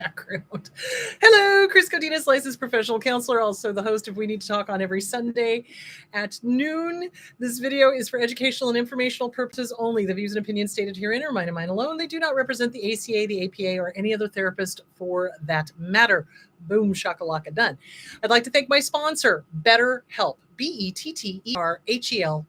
background. Hello, Chris Godinez, licensed professional counselor, also the host of We Need to Talk on every Sunday at noon. This video is for educational and informational purposes only. The views and opinions stated herein are mine and mine alone. They do not represent the ACA, the APA, or any other therapist for that matter. Boom, shakalaka, done. I'd like to thank my sponsor, BetterHelp, BetterHelp,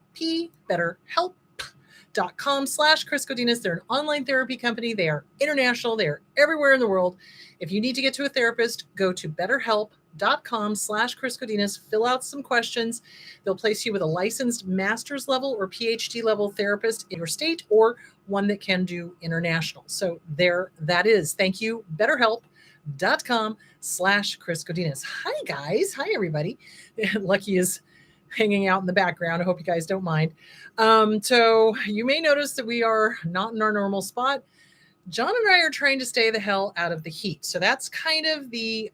BetterHelp.com/Chris Godinez. They're an online therapy company. They are international. They are everywhere in the world. If you need to get to a therapist, go to BetterHelp.com/Chris Godinez. Fill out some questions. They'll place you with a licensed master's level or PhD level therapist in your state or one that can do international. So there that is. Thank you, BetterHelp.com/Chris Godinez. Hi, guys. Hi, everybody. Lucky is hanging out in the background. I hope you guys don't mind. So you may notice that we are not in our normal spot. John and I are trying to stay the hell out of the heat. So that's kind of the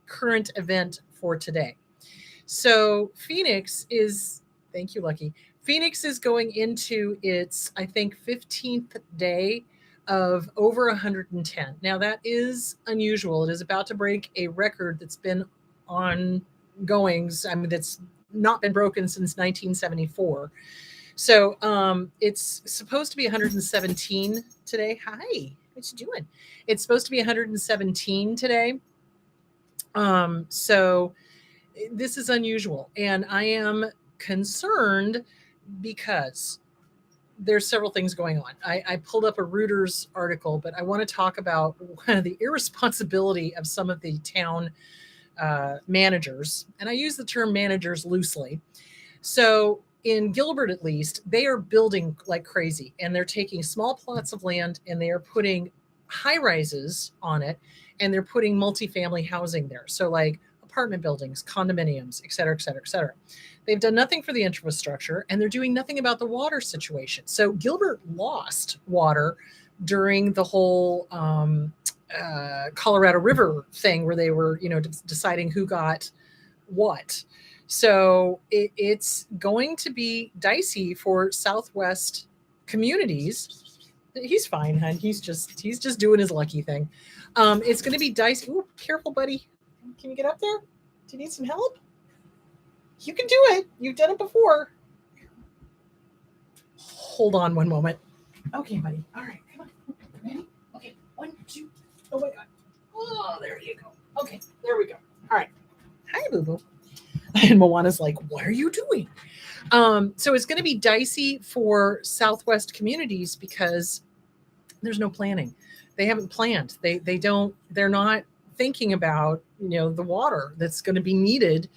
current event for today. So Phoenix is, thank you, Lucky. Phoenix is going into its, I think, 15th day of over 110. Now that is unusual. It is about to break a record that's been ongoings. I mean, that's not been broken since 1974. So it's supposed to be 117 today. Hi, what you doing? It's supposed to be 117 today. So this is unusual. And I am concerned because there's several things going on. I pulled up a Reuters article, but I want to talk about the irresponsibility of some of the town managers, and I use the term managers loosely. So in Gilbert, at least, they are building like crazy, and they're taking small plots of land and they are putting high rises on it, and they're putting multifamily housing there. So like apartment buildings, condominiums, et cetera, et cetera, et cetera. They've done nothing for the infrastructure, and they're doing nothing about the water situation. So Gilbert lost water during the whole Colorado River thing where they were, deciding who got what. So it's going to be dicey for Southwest communities. He's fine, hon. He's just doing his lucky thing. It's going to be dicey. Ooh, careful, buddy. Can you get up there? Do you need some help? You can do it. You've done it before. Hold on one moment. Okay, buddy. All right, come on. Ready? Okay, 1, 2. Oh my God. Oh, there you go. Okay, there we go. All right. Hi, boo-boo. And Moana's like, what are you doing? So it's going to be dicey for Southwest communities because there's no planning. They haven't planned. They're not thinking about, the water that's going to be needed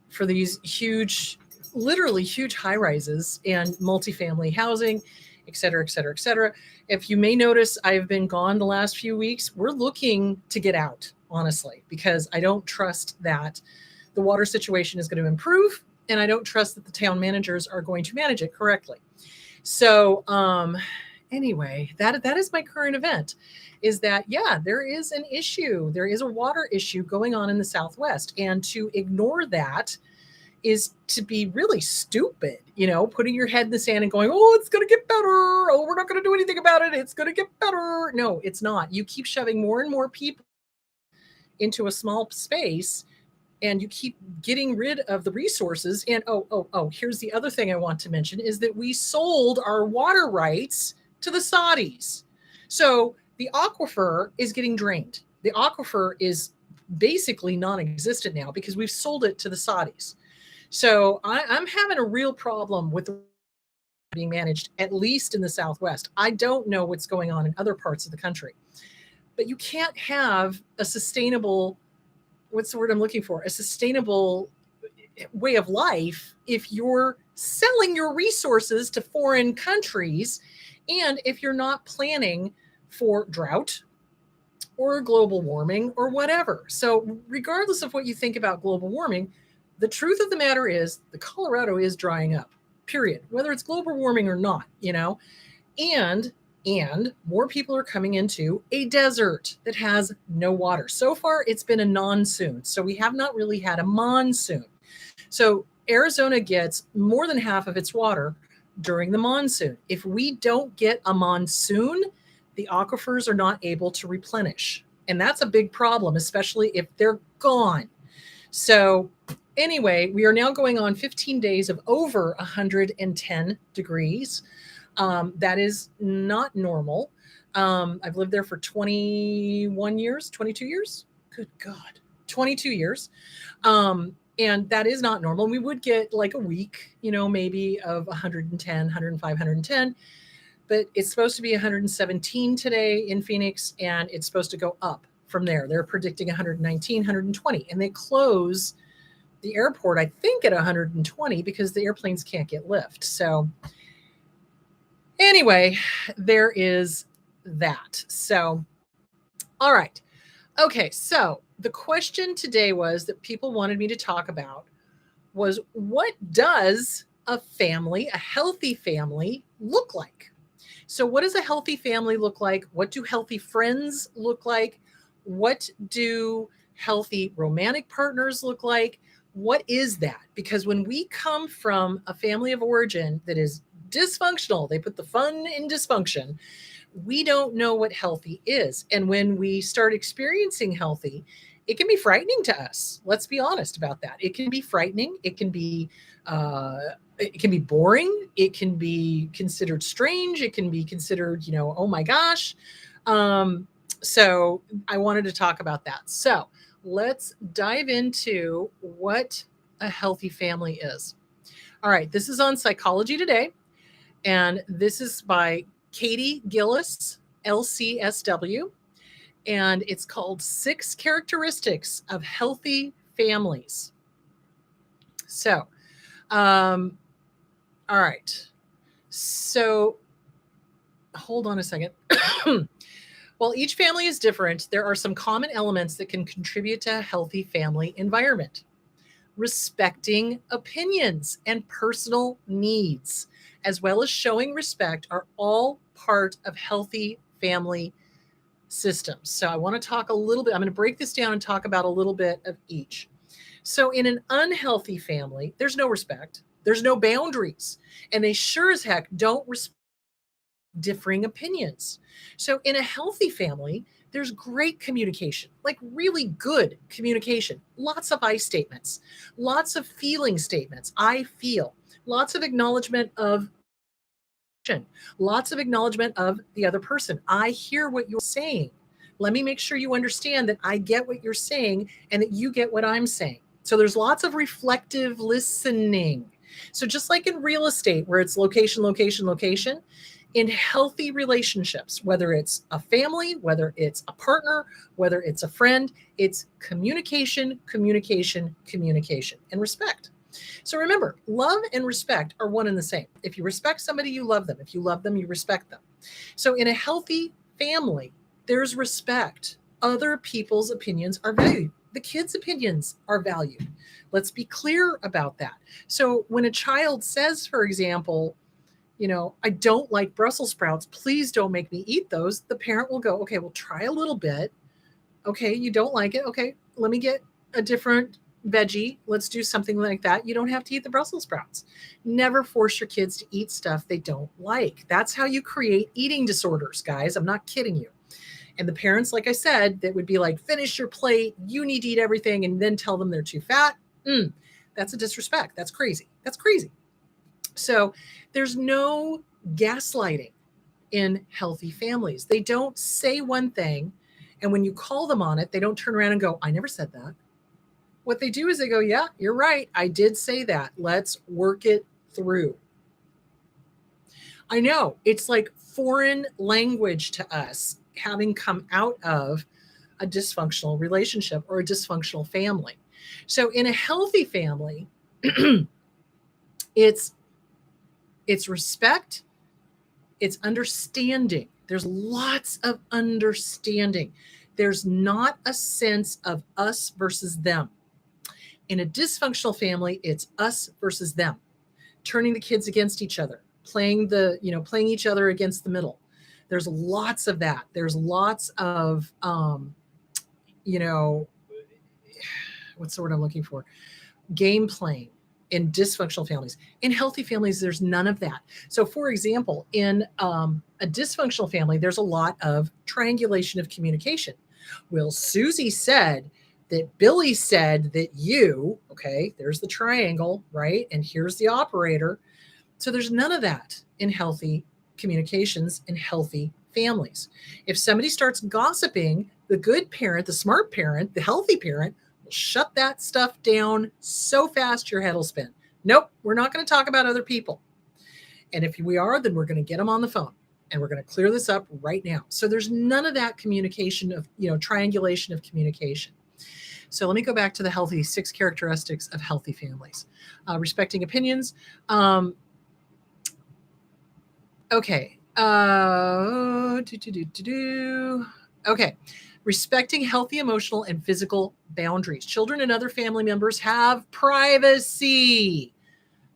for these huge, literally huge high rises and multifamily housing, et cetera, et cetera, et cetera. If you may notice, I've been gone the last few weeks. We're looking to get out, honestly, because I don't trust that the water situation is going to improve, and I don't trust that the town managers are going to manage it correctly. So anyway, that is my current event, is that, yeah, there is an issue. There is a water issue going on in the Southwest, and to ignore that is to be really stupid, putting your head in the sand and going, oh, it's going to get better. Oh, we're not going to do anything about it. It's going to get better. No, it's not. You keep shoving more and more people into a small space, and you keep getting rid of the resources. And here's the other thing I want to mention is that we sold our water rights to the Saudis. So the aquifer is getting drained. The aquifer is basically non-existent now because we've sold it to the Saudis. So I'm having a real problem with being managed, at least in the Southwest. I don't know what's going on in other parts of the country. But you can't have a sustainable, what's the word I'm looking for? A sustainable way of life if you're selling your resources to foreign countries and if you're not planning for drought or global warming or whatever. So regardless of what you think about global warming, the truth of the matter is the Colorado is drying up, period, whether it's global warming or not, and more people are coming into a desert that has no water. So far, it's been a non-soon. So we have not really had a monsoon. So Arizona gets more than half of its water during the monsoon. If we don't get a monsoon, the aquifers are not able to replenish. And that's a big problem, especially if they're gone. So anyway, we are now going on 15 days of over 110 degrees. That is not normal. I've lived there for 21 years, 22 years. Good God, 22 years. And that is not normal. We would get like a week, maybe of 110, 105, 110, but it's supposed to be 117 today in Phoenix, and it's supposed to go up from there. They're predicting 119, 120, and they close the airport, I think, at 120 because the airplanes can't get lift. So anyway, there is that. So, all right. Okay. So the question today was that people wanted me to talk about was, what does a healthy family look like? So what does a healthy family look like? What do healthy friends look like? What do healthy romantic partners look like? What is that? Because when we come from a family of origin that is dysfunctional, they put the fun in dysfunction, we don't know what healthy is. And when we start experiencing healthy, it can be frightening to us. Let's be honest about that. It can be frightening. It can be boring. It can be considered strange. It can be considered, oh my gosh. So I wanted to talk about that. So let's dive into what a healthy family is. All right. This is on Psychology Today. And this is by Katie Gillis, LCSW. And it's called 6 Characteristics of Healthy Families. So, all right. So, hold on a second. While each family is different, there are some common elements that can contribute to a healthy family environment. Respecting opinions and personal needs, as well as showing respect, are all part of healthy family systems. So I want to talk a little bit. I'm going to break this down and talk about a little bit of each. So in an unhealthy family, there's no respect, there's no boundaries, and they sure as heck don't respect differing opinions. So in a healthy family, there's great communication, like really good communication, lots of I statements, lots of feeling statements. I feel, lots of acknowledgement of, lots of acknowledgement of the other person. I hear what you're saying. Let me make sure you understand that I get what you're saying and that you get what I'm saying. So there's lots of reflective listening. So just like in real estate, where it's location, location, location, in healthy relationships, whether it's a family, whether it's a partner, whether it's a friend, it's communication, communication, communication, and respect. So remember, love and respect are one and the same. If you respect somebody, you love them. If you love them, you respect them. So in a healthy family, there's respect. Other people's opinions are valued. The kids' opinions are valued. Let's be clear about that. So when a child says, for example, I don't like Brussels sprouts, please don't make me eat those, the parent will go, okay, we'll try a little bit. Okay, you don't like it. Okay, let me get a different veggie. Let's do something like that. You don't have to eat the Brussels sprouts. Never force your kids to eat stuff they don't like. That's how you create eating disorders, guys. I'm not kidding you. And the parents, like I said, that would be like, finish your plate, you need to eat everything, and then tell them they're too fat. That's a disrespect. That's crazy. That's crazy. So there's no gaslighting in healthy families. They don't say one thing, and when you call them on it, they don't turn around and go, I never said that. What they do is they go, yeah, you're right. I did say that. Let's work it through. I know it's like foreign language to us, having come out of a dysfunctional relationship or a dysfunctional family. So in a healthy family, it's respect, it's understanding. There's lots of understanding. There's not a sense of us versus them. In a dysfunctional family, it's us versus them, turning the kids against each other, playing each other against the middle. There's lots of that. There's lots of, what's the word I'm looking for? Game playing in dysfunctional families. In healthy families, there's none of that. So for example, in a dysfunctional family, there's a lot of triangulation of communication. Well, Susie said that Billy said that you, okay, there's the triangle, right? And here's the operator. So there's none of that in healthy communications in healthy families. If somebody starts gossiping, the good parent, the smart parent, the healthy parent will shut that stuff down so fast your head will spin. Nope, we're not going to talk about other people. And if we are, then we're going to get them on the phone and we're going to clear this up right now. So there's none of that communication of, triangulation of communication. So let me go back to the healthy 6 characteristics of healthy families. Respecting opinions. Okay. Okay. Respecting healthy emotional and physical boundaries. Children and other family members have privacy.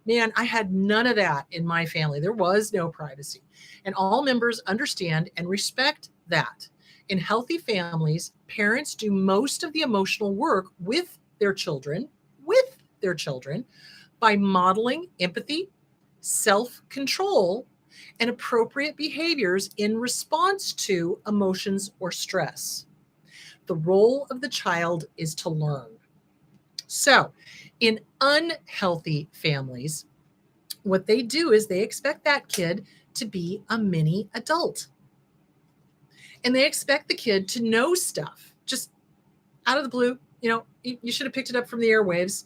Man, I had none of that in my family. There was no privacy. And all members understand and respect that. In healthy families, parents do most of the emotional work with their children by modeling empathy, self-control, and appropriate behaviors in response to emotions or stress. The role of the child is to learn. So, in unhealthy families, what they do is they expect that kid to be a mini adult. And they expect the kid to know stuff just out of the blue. You should have picked it up from the airwaves.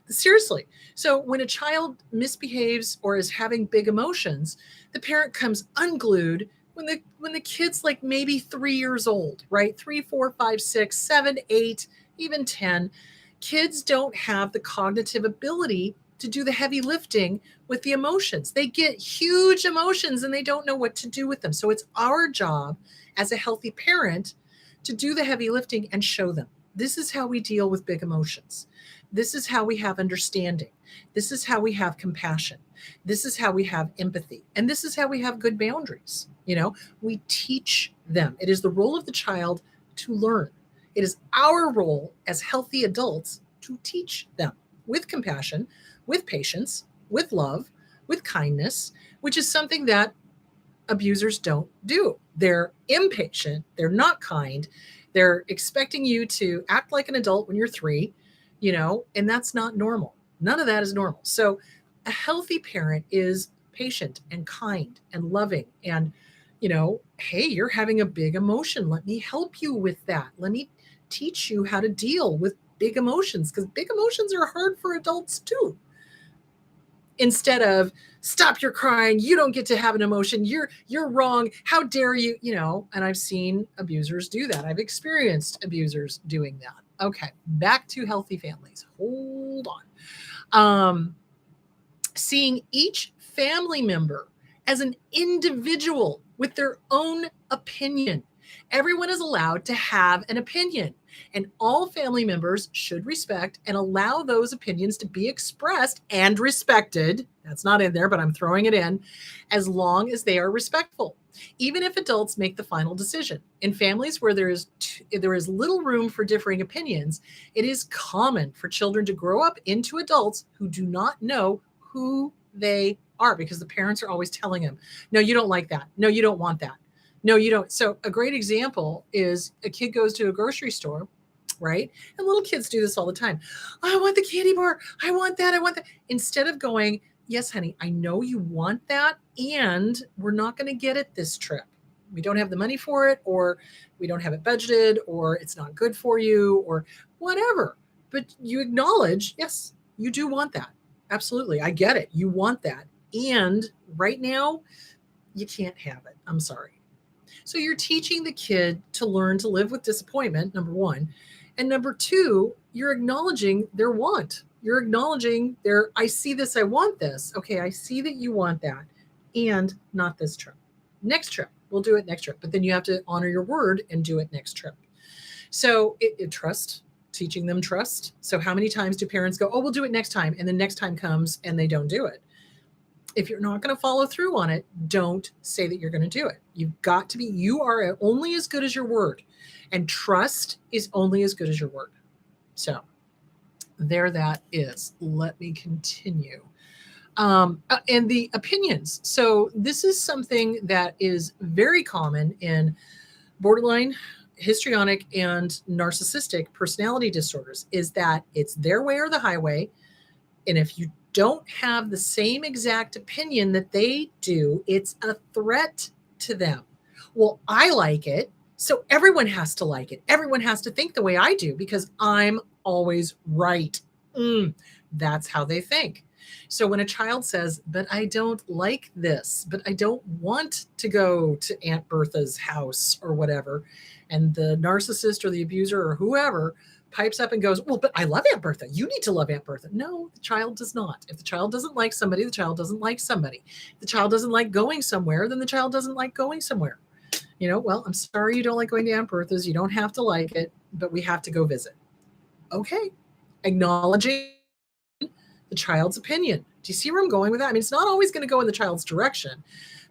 Seriously. So when a child misbehaves or is having big emotions, the parent comes unglued when the kid's like maybe 3 years old, right? 3, 4, 5, 6, 7, 8, even 10. Kids don't have the cognitive ability to do the heavy lifting with the emotions. They get huge emotions and they don't know what to do with them. So it's our job as a healthy parent to do the heavy lifting and show them. This is how we deal with big emotions. This is how we have understanding. This is how we have compassion. This is how we have empathy. And this is how we have good boundaries. We teach them. It is the role of the child to learn. It is our role as healthy adults to teach them with compassion, with patience, with love, with kindness, which is something that abusers don't do. They're impatient. They're not kind. They're expecting you to act like an adult when you're 3, and that's not normal. None of that is normal. So a healthy parent is patient and kind and loving and, hey, you're having a big emotion. Let me help you with that. Let me teach you how to deal with big emotions, because big emotions are hard for adults too. Instead of stop your crying, you don't get to have an emotion, you're wrong, how dare you, and I've seen abusers do that. I've experienced abusers doing that. Okay, back to healthy families. Hold on. Seeing each family member as an individual with their own opinion. Everyone is allowed to have an opinion, and all family members should respect and allow those opinions to be expressed and respected. That's not in there, but I'm throwing it in, as long as they are respectful, even if adults make the final decision. In families where there is little room for differing opinions, it is common for children to grow up into adults who do not know who they are, because the parents are always telling them, no, you don't like that. No, you don't want that. No, you don't. So a great example is a kid goes to a grocery store, right? And little kids do this all the time. I want the candy bar. I want that. I want that. Instead of going, yes, honey, I know you want that, and we're not going to get it this trip. We don't have the money for it, or we don't have it budgeted, or it's not good for you, or whatever. But you acknowledge, yes, you do want that. Absolutely. I get it. You want that. And right now, you can't have it. I'm sorry. So you're teaching the kid to learn to live with disappointment, number 1. And number 2, you're acknowledging their want. You're acknowledging I see this, I want this. Okay, I see that you want that. And not this trip. Next trip. We'll do it next trip. But then you have to honor your word and do it next trip. So trust. Teaching them trust. So how many times do parents go, oh, we'll do it next time, and then next time comes and they don't do it? If you're not going to follow through on it, don't say that you're going to do it. You are only as good as your word, and trust is only as good as your word. So there that is. Let me continue. And the opinions. So this is something that is very common in borderline histrionic and narcissistic personality disorders is that it's their way or the highway. And if you don't have the same exact opinion that they do, it's a threat to them. Well, I like it, so everyone has to like it. Everyone has to think the way I do because I'm always right. That's how they think. So when a child says, but I don't like this, but I don't want to go to Aunt Bertha's house or whatever, and the narcissist or the abuser or whoever pipes up and goes, well, but I love Aunt Bertha. You need to love Aunt Bertha. No, the child does not. If the child doesn't like somebody, the child doesn't like somebody. If the child doesn't like going somewhere, then the child doesn't like going somewhere. Well, I'm sorry you don't like going to Aunt Bertha's. You don't have to like it, but we have to go visit. Okay. Acknowledging the child's opinion. Do you see where I'm going with that? I mean, it's not always going to go in the child's direction,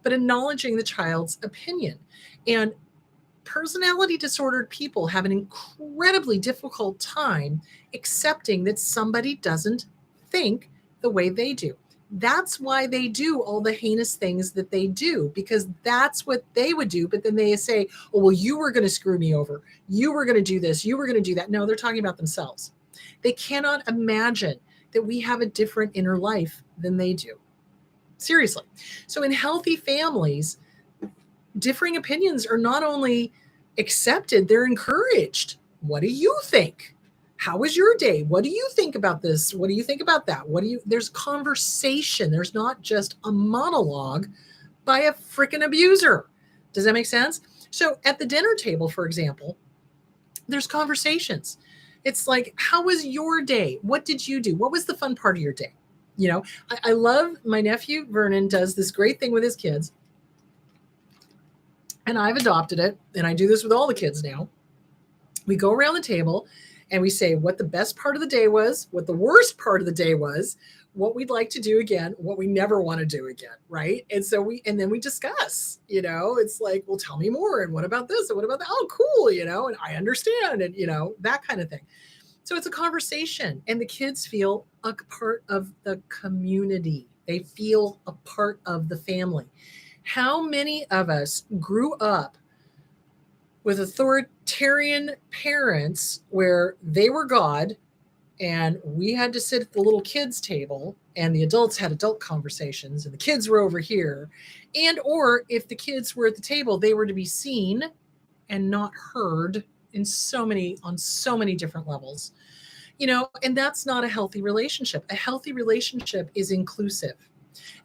but acknowledging the child's opinion. And personality disordered people have an incredibly difficult time accepting that somebody doesn't think the way they do. That's why they do all the heinous things that they do, because that's what they would do. But then they say, oh, well, you were going to screw me over. You were going to do this. You were going to do that. No, they're talking about themselves. They cannot imagine that we have a different inner life than they do. Seriously. So in healthy families, differing opinions are not only accepted, they're encouraged. What do you think? How was your day? What do you think about this? What do you think about that? There's conversation. There's not just a monologue by a freaking abuser. Does that make sense? So at the dinner table, for example, there's conversations. It's like, how was your day? What did you do? What was the fun part of your day? I love my nephew, Vernon, does this great thing with his kids. And I've adopted it. And I do this with all the kids now. We go around the table and we say what the best part of the day was, what the worst part of the day was, what we'd like to do again, what we never want to do again, right? And then we discuss, it's like, well, tell me more. And what about this? And what about that? Oh, cool, and I understand. And, that kind of thing. So it's a conversation. And the kids feel a part of the community. They feel a part of the family. How many of us grew up with authoritarian parents where they were God and we had to sit at the little kids table and the adults had adult conversations and the kids were over here? Or if the kids were at the table, they were to be seen and not heard on so many different levels. And that's not a healthy relationship. A healthy relationship is inclusive.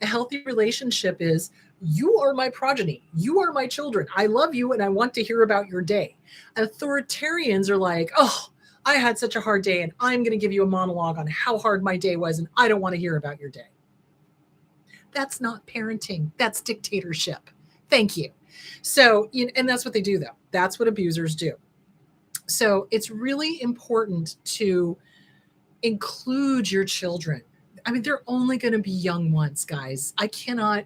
A healthy relationship is, you are my progeny. You are my children. I love you and I want to hear about your day. Authoritarians are like, oh, I had such a hard day and I'm going to give you a monologue on how hard my day was and I don't want to hear about your day. That's not parenting. That's dictatorship. Thank you. So, and that's what they do though. That's what abusers do. So it's really important to include your children. I mean, they're only going to be young ones, guys. I cannot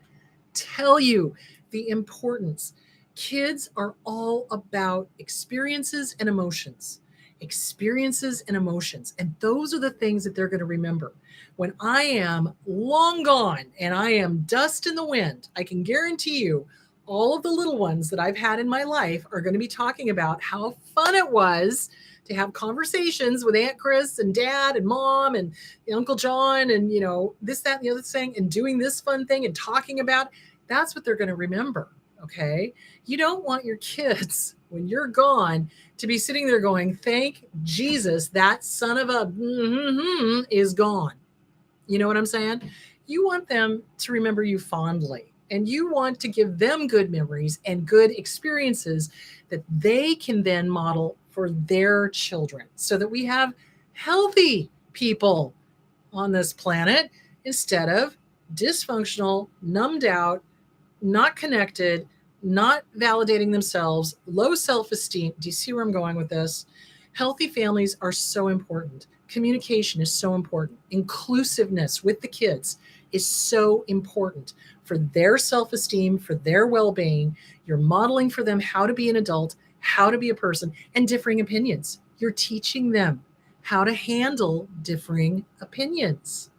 tell you the importance. Kids are all about experiences and emotions. Experiences and emotions. And those are the things that they're going to remember. When I am long gone and I am dust in the wind, I can guarantee you all of the little ones that I've had in my life are going to be talking about how fun it was to have conversations with Aunt Chris and Dad and Mom and Uncle John and, this, that, and the other thing, and doing this fun thing and talking about. That's what they're going to remember. Okay. You don't want your kids, when you're gone, to be sitting there going, thank Jesus, that son of a is gone. You know what I'm saying? You want them to remember you fondly. And you want to give them good memories and good experiences that they can then model for their children, so that we have healthy people on this planet instead of dysfunctional, numbed out, not connected, not validating themselves, low self-esteem. Do you see where I'm going with this? Healthy families are so important. Communication is so important. Inclusiveness with the kids is so important for their self-esteem, for their well-being. You're modeling for them how to be an adult, how to be a person, and differing opinions. You're teaching them how to handle differing opinions.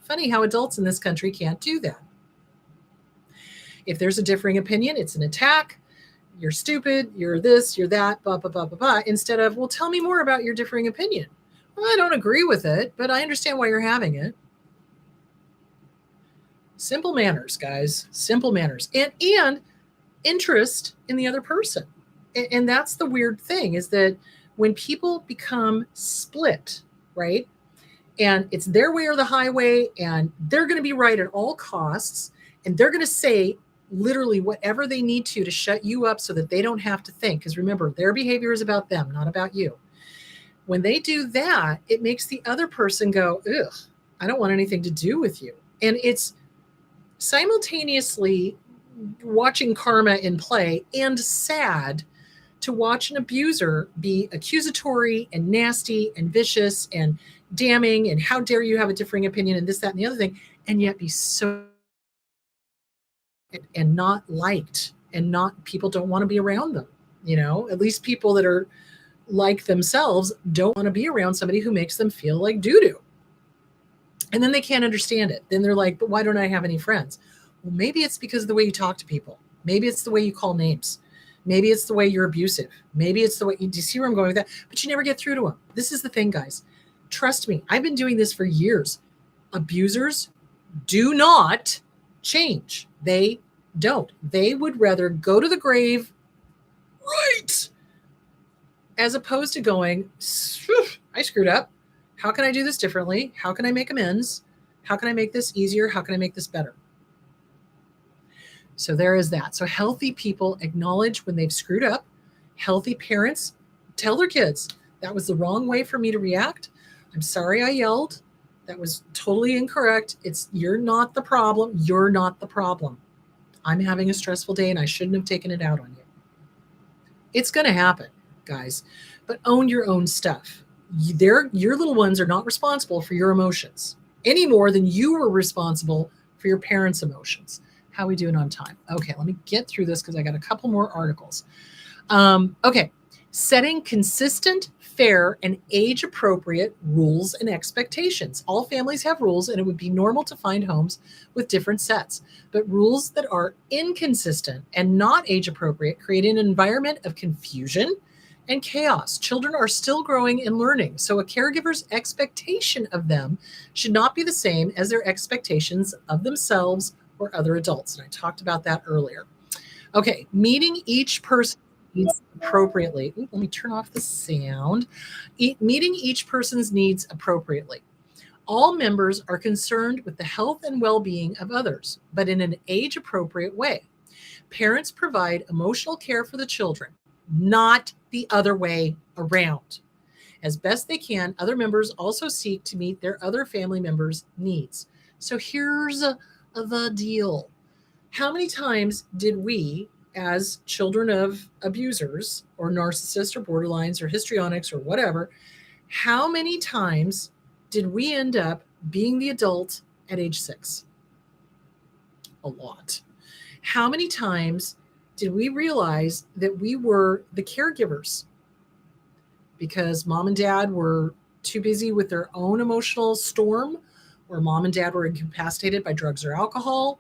Funny how adults in this country can't do that. If there's a differing opinion, it's an attack. you're stupid, you're this, you're that, blah, blah, blah, blah, blah, instead of, well, tell me more about your differing opinion. Well, I don't agree with it, but I understand why you're having it. Simple manners, guys. Simple manners. And interest in the other person. And that's the weird thing, is that when people become split, right? And it's their way or the highway, and they're going to be right at all costs, and they're going to say literally whatever they need to shut you up so that they don't have to think. Because remember, their behavior is about them, not about you. When they do that, it makes the other person go, ugh, I don't want anything to do with you. And it's simultaneously watching karma in play and sad to watch an abuser be accusatory and nasty and vicious and damning and how dare you have a differing opinion and this, that, and the other thing, and yet be so and not liked, and not, people don't want to be around them. At least people that are like themselves don't want to be around somebody who makes them feel like doo-doo. And then they can't understand it. Then they're like, but why don't I have any friends? Well, maybe it's because of the way you talk to people. Maybe it's the way you call names. Maybe it's the way you're abusive. Maybe it's the way, do you see where I'm going with that? But you never get through to them. This is the thing, guys. Trust me, I've been doing this for years. Abusers do not change. They don't. They would rather go to the grave, right, as opposed to going, I screwed up. How can I do this differently? How can I make amends? How can I make this easier? How can I make this better? So there is that. So healthy people acknowledge when they've screwed up. Healthy parents tell their kids, that was the wrong way for me to react. I'm sorry I yelled. That was totally incorrect. You're not the problem. You're not the problem. I'm having a stressful day and I shouldn't have taken it out on you. It's going to happen, guys. But own your own stuff. Your little ones are not responsible for your emotions any more than you were responsible for your parents' emotions. How are we doing on time? Okay, let me get through this because I got a couple more articles. Okay, setting consistent, fair, and age-appropriate rules and expectations. All families have rules, and it would be normal to find homes with different sets. But rules that are inconsistent and not age-appropriate create an environment of confusion and chaos. Children are still growing and learning, so a caregiver's expectation of them should not be the same as their expectations of themselves or other adults. And I talked about that earlier. Okay, meeting each person's needs appropriately. Ooh, let me turn off the sound. Meeting each person's needs appropriately. All members are concerned with the health and well-being of others, but in an age-appropriate way. Parents provide emotional care for the children, not the other way around. As best they can, other members also seek to meet their other family members' needs. So here's the deal. How many times did we, as children of abusers or narcissists or borderlines or histrionics or whatever, how many times did we end up being the adult at age 6? A lot. How many times did we realize that we were the caregivers because mom and dad were too busy with their own emotional storm, or mom and dad were incapacitated by drugs or alcohol,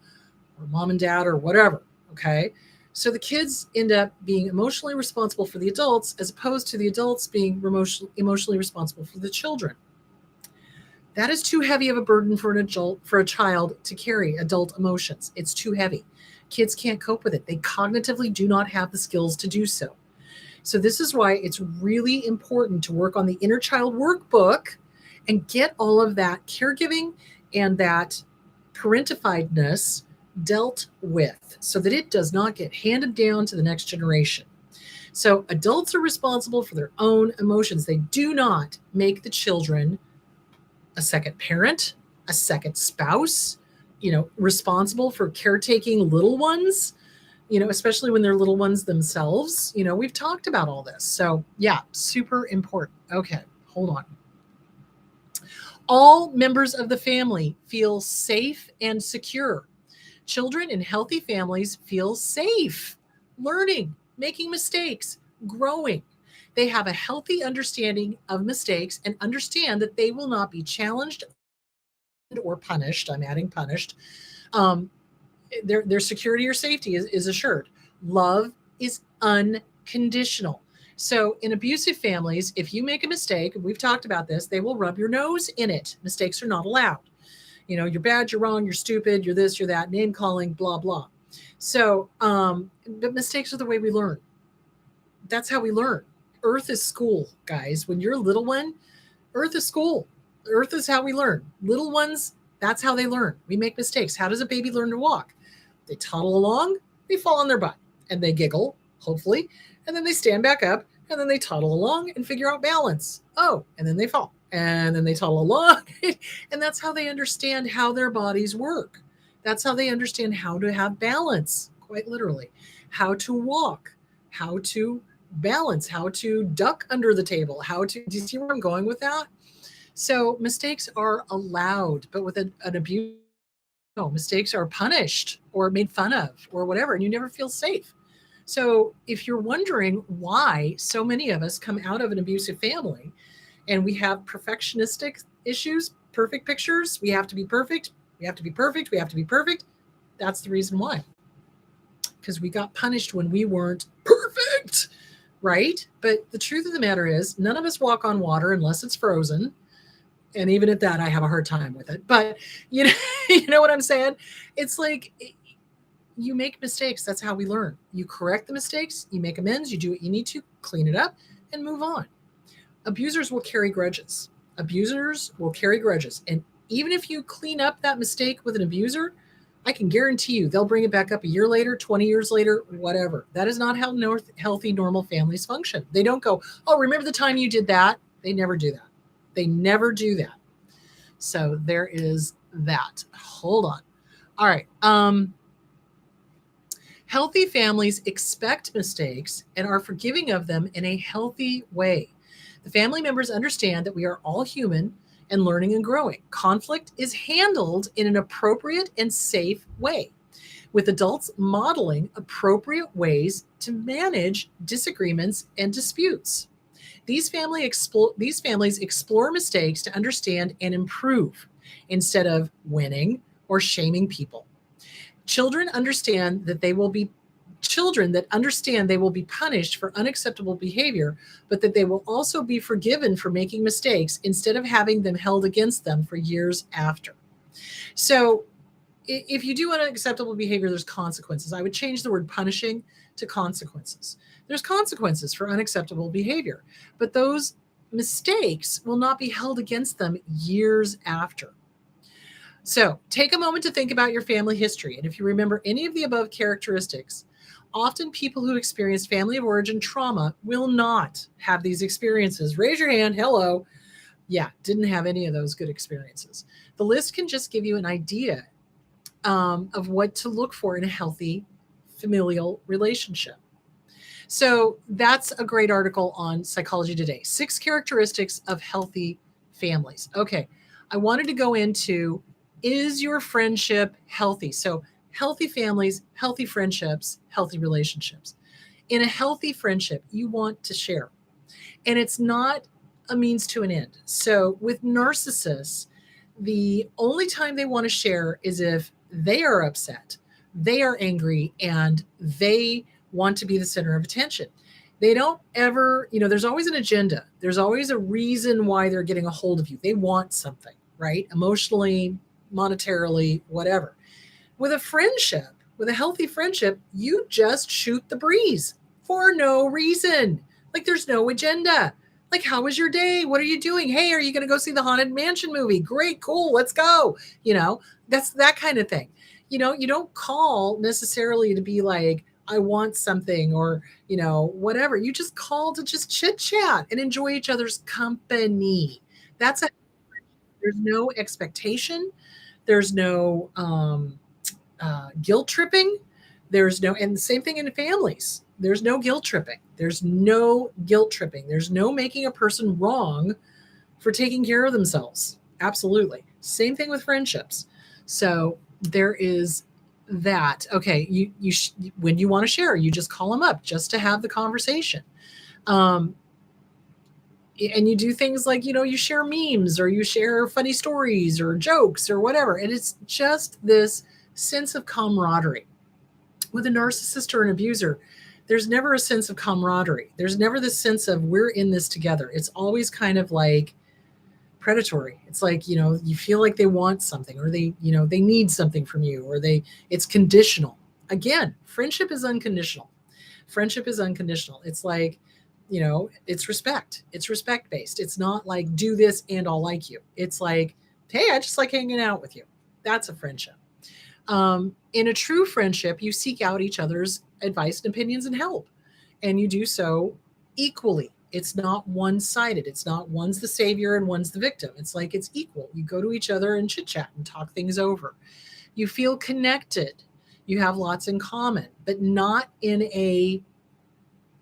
or mom and dad or whatever, okay? So the kids end up being emotionally responsible for the adults as opposed to the adults being emotionally responsible for the children. That is too heavy of a burden for a child to carry, adult emotions. It's too heavy. Kids can't cope with it. They cognitively do not have the skills to do so. So this is why it's really important to work on the inner child workbook and get all of that caregiving and that parentifiedness dealt with so that it does not get handed down to the next generation. So adults are responsible for their own emotions. They do not make the children a second parent, a second spouse, responsible for caretaking little ones, especially when they're little ones themselves. We've talked about all this. So yeah, super important. Okay, hold on. All members of the family feel safe and secure. Children in healthy families feel safe, learning, making mistakes, growing. They have a healthy understanding of mistakes and understand that they will not be challenged or punished. I'm adding punished. Their security or safety is assured. Love is unconditional. So in abusive families, if you make a mistake, we've talked about this, they will rub your nose in it. Mistakes are not allowed. You know, you're bad, you're wrong, you're stupid, you're this, you're that, name calling, blah, blah. So, but mistakes are the way we learn. That's how we learn. Earth is school, guys. When you're a little one, Earth is school. Earth is how we learn. Little ones, that's how they learn. We make mistakes. How does a baby learn to walk? They toddle along, they fall on their butt, and they giggle, hopefully, and then they stand back up, and then they toddle along and figure out balance. Oh, and then they fall, and then they toddle along, and that's how they understand how their bodies work. That's how they understand how to have balance, quite literally, how to walk, how to balance, how to duck under the table, how to, do you see where I'm going with that? So mistakes are allowed, but with an abuse, no, mistakes are punished or made fun of or whatever, and you never feel safe. So if you're wondering why so many of us come out of an abusive family and we have perfectionistic issues, perfect pictures, we have to be perfect, we have to be perfect, we have to be perfect, that's the reason why. Because we got punished when we weren't perfect, right? But the truth of the matter is, none of us walk on water unless it's frozen. And even at that, I have a hard time with it. But you know, you know what I'm saying? It's like you make mistakes. That's how we learn. You correct the mistakes, you make amends, you do what you need to, clean it up, and move on. Abusers will carry grudges. Abusers will carry grudges. And even if you clean up that mistake with an abuser, I can guarantee you they'll bring it back up a year later, 20 years later, whatever. That is not how healthy, normal families function. They don't go, oh, remember the time you did that? They never do that. They never do that. So there is that. Hold on. All right. Healthy families expect mistakes and are forgiving of them in a healthy way. The family members understand that we are all human and learning and growing. Conflict is handled in an appropriate and safe way, with adults modeling appropriate ways to manage disagreements and disputes. These families explore mistakes to understand and improve instead of winning or shaming people. Children that understand they will be punished for unacceptable behavior, but that they will also be forgiven for making mistakes instead of having them held against them for years after. So if you do unacceptable behavior, there's consequences. I would change the word punishing to consequences. There's consequences for unacceptable behavior, but those mistakes will not be held against them years after. So take a moment to think about your family history. And if you remember any of the above characteristics, often people who experience family of origin trauma will not have these experiences. Raise your hand. Hello. Yeah, didn't have any of those good experiences. The list can just give you an idea of what to look for in a healthy familial relationship. So that's a great article on Psychology Today. 6 characteristics of healthy families. Okay, I wanted to go into, is your friendship healthy? So healthy families, healthy friendships, healthy relationships. In a healthy friendship, you want to share. And it's not a means to an end. So with narcissists, the only time they want to share is if they are upset, they are angry, and they want to be the center of attention. They don't ever, there's always an agenda. There's always a reason why they're getting a hold of you. They want something, right? Emotionally, monetarily, whatever. With a friendship, with a healthy friendship, you just shoot the breeze for no reason. Like there's no agenda. Like, how was your day? What are you doing? Hey, are you going to go see the Haunted Mansion movie? Great, cool, let's go. That's that kind of thing. You don't call necessarily to be like, I want something or, whatever. You just call to just chit chat and enjoy each other's company. There's no expectation. There's no guilt tripping. And the same thing in families. There's no guilt tripping. There's no guilt tripping. There's no making a person wrong for taking care of themselves. Absolutely. Same thing with friendships. So there is that. Okay, when you want to share, you just call them up just to have the conversation. And you do things like, you share memes or you share funny stories or jokes or whatever. And it's just this sense of camaraderie. With a narcissist or an abuser, there's never a sense of camaraderie. There's never this sense of we're in this together. It's always kind of like predatory. It's like, you feel like they want something, or they need something from you, or it's conditional. Again, friendship is unconditional. Friendship is unconditional. It's like, it's respect. It's respect based. It's not like do this and I'll like you. It's like, hey, I just like hanging out with you. That's a friendship. In a true friendship, you seek out each other's advice and opinions and help, and you do so equally. It's not one-sided. It's not one's the savior and one's the victim. It's like it's equal. You go to each other and chit chat and talk things over. You feel connected. You have lots in common, but not in a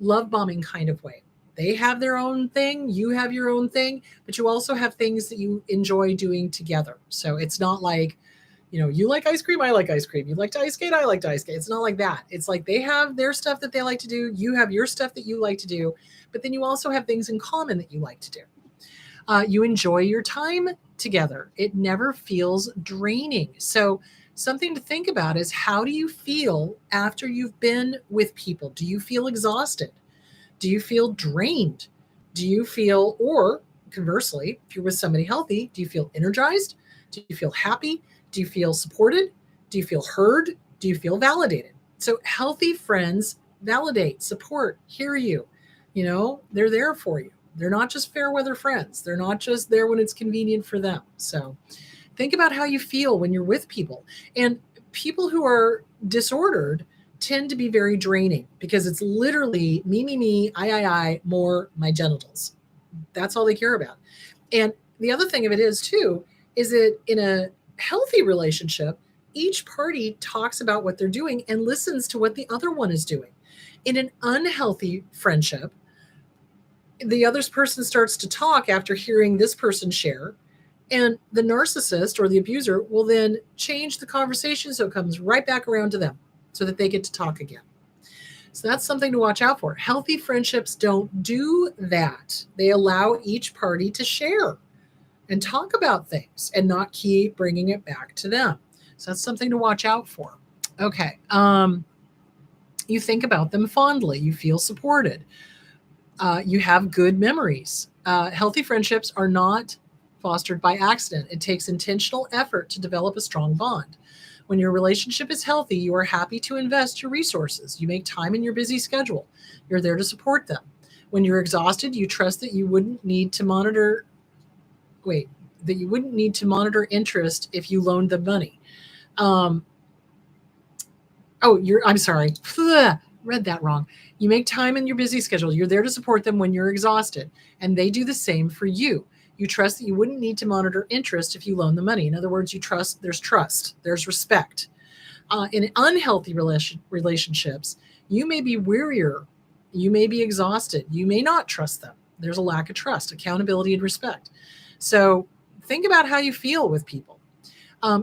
love bombing kind of way. They have their own thing, you have your own thing, but you also have things that you enjoy doing together. So it's not like, you like ice cream, I like ice cream. You like to ice skate, I like to ice skate. It's not like that. It's like they have their stuff that they like to do. You have your stuff that you like to do, but then you also have things in common that you like to do. You enjoy your time together. It never feels draining. So something to think about is, how do you feel after you've been with people? Do you feel exhausted? Do you feel drained? Do you feel, or conversely, if you're with somebody healthy, do you feel energized? Do you feel happy? Do you feel supported? Do you feel heard? Do you feel validated? So healthy friends validate, support, hear you. They're there for you. They're not just fair weather friends. They're not just there when it's convenient for them. So think about how you feel when you're with people. And people who are disordered tend to be very draining, because it's literally me, I, more my genitals. That's all they care about. And the other thing of it is too, is that in a healthy relationship, each party talks about what they're doing and listens to what the other one is doing. In an unhealthy friendship, the other person starts to talk after hearing this person share, and the narcissist or the abuser will then change the conversation so it comes right back around to them so that they get to talk again. So that's something to watch out for. Healthy friendships don't do that. They allow each party to share and talk about things and not keep bringing it back to them. So that's something to watch out for. Okay. You think about them fondly. You feel supported. You have good memories. Healthy friendships are not fostered by accident. It takes intentional effort to develop a strong bond. When your relationship is healthy, you are happy to invest your resources. You make time in your busy schedule. You're there to support them. When you're exhausted, you trust that you wouldn't need to monitor interest if you loaned them money. I'm sorry. Read that wrong. You make time in your busy schedule. You're there to support them when you're exhausted, and they do the same for you. You trust that you wouldn't need to monitor interest if you loan the money. In other words, there's trust, there's respect. In unhealthy relationships, you may be wearier, you may be exhausted, you may not trust them. There's a lack of trust, accountability, and respect. So think about how you feel with people.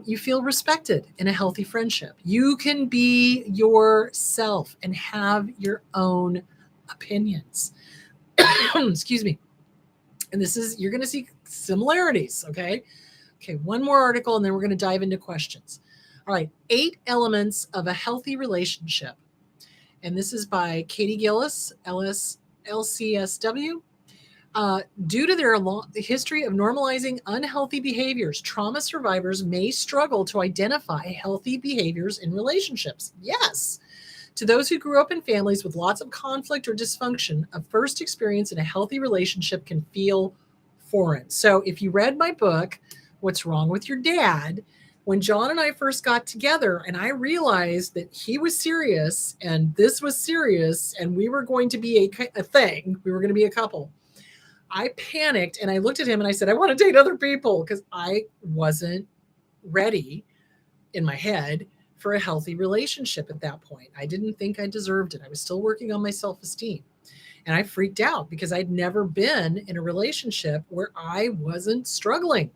You feel respected in a healthy friendship. You can be yourself and have your own opinions. Excuse me. And you're going to see similarities. Okay. One more article, and then we're going to dive into questions. All right. 8 elements of a healthy relationship. And this is by Katie Gillis, LCSW. Due to their long history of normalizing unhealthy behaviors, trauma survivors may struggle to identify healthy behaviors in relationships. Yes. To those who grew up in families with lots of conflict or dysfunction, a first experience in a healthy relationship can feel foreign. So if you read my book, What's Wrong with Your Dad, when John and I first got together and I realized that he was serious and this was serious and we were going to be a thing, we were going to be a couple, I panicked and I looked at him and I said, I want to date other people, because I wasn't ready in my head for a healthy relationship at that point. I didn't think I deserved it. I was still working on my self-esteem. And I freaked out because I'd never been in a relationship where I wasn't struggling,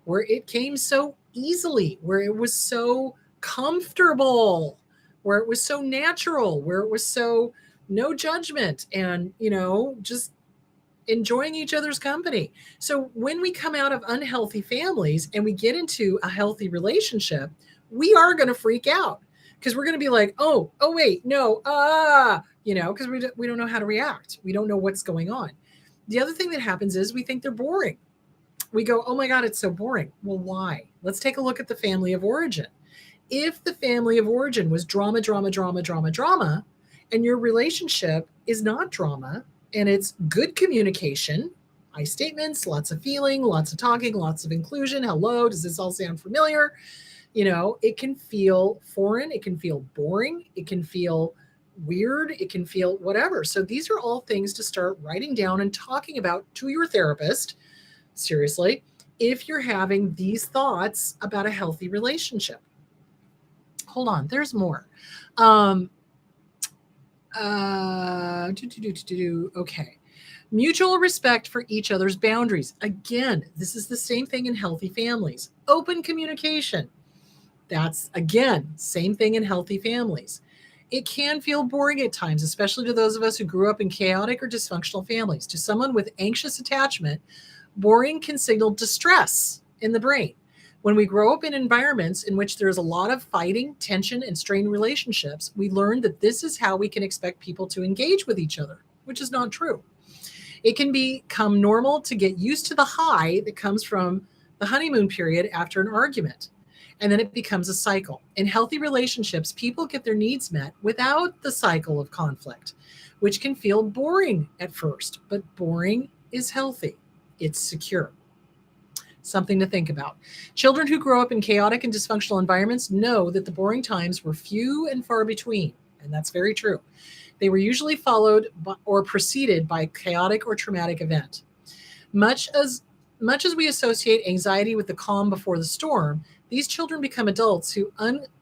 where it came so easily, where it was so comfortable, where it was so natural, where it was so no judgment and, just enjoying each other's company. So when we come out of unhealthy families and we get into a healthy relationship, we are going to freak out because we're going to be like, oh, wait, no, because we don't know how to react. We don't know what's going on. The other thing that happens is we think they're boring. We go, oh my God, it's so boring. Well, why? Let's take a look at the family of origin. If the family of origin was drama, drama, drama, drama, drama, and your relationship is not drama and it's good communication, I statements, lots of feeling, lots of talking, lots of inclusion. Hello, does this all sound familiar? It can feel foreign. It can feel boring. It can feel weird. It can feel whatever. So these are all things to start writing down and talking about to your therapist. Seriously, if you're having these thoughts about a healthy relationship. Hold on, there's more. Okay. Mutual respect for each other's boundaries. Again, this is the same thing in healthy families. Open communication. That's, again, same thing in healthy families. It can feel boring at times, especially to those of us who grew up in chaotic or dysfunctional families. To someone with anxious attachment, boring can signal distress in the brain. When we grow up in environments in which there's a lot of fighting, tension, and strained relationships, we learn that this is how we can expect people to engage with each other, which is not true. It can become normal to get used to the high that comes from the honeymoon period after an argument. And then it becomes a cycle. In healthy relationships, people get their needs met without the cycle of conflict, which can feel boring at first, but boring is healthy. It's secure. Something to think about. Children who grow up in chaotic and dysfunctional environments know that the boring times were few and far between, and that's very true. They were usually followed or preceded by a chaotic or traumatic event. Much as we associate anxiety with the calm before the storm, these children become adults who